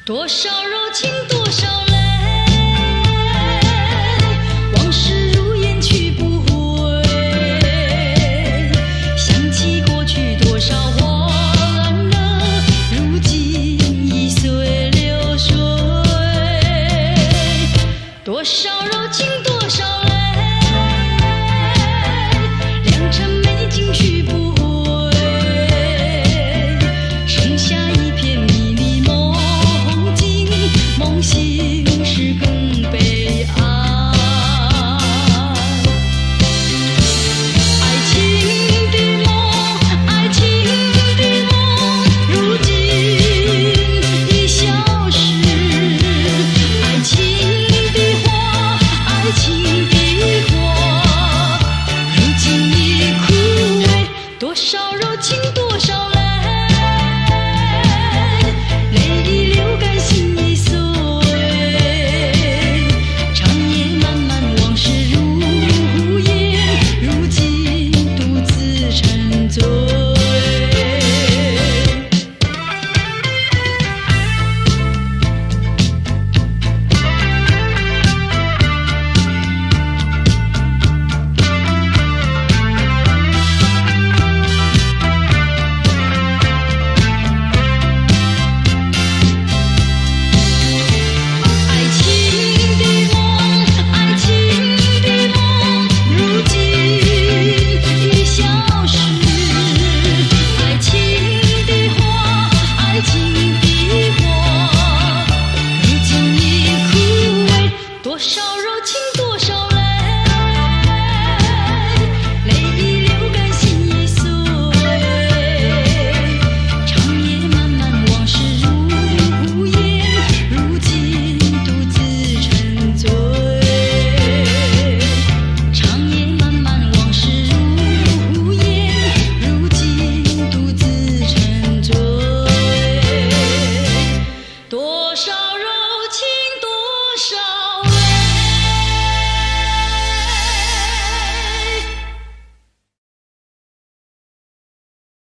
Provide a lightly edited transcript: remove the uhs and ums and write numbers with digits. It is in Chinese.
多少柔情多少泪，往事如烟去不回，想起过去多少欢乐，如今已随流水。多少柔情多少泪，良辰美景去不回，剩下一片迷离梦境，梦醒时更悲哀。爱情的梦，爱情的梦，如今已消失。爱情的花，爱情的花，如今已枯萎。多少柔情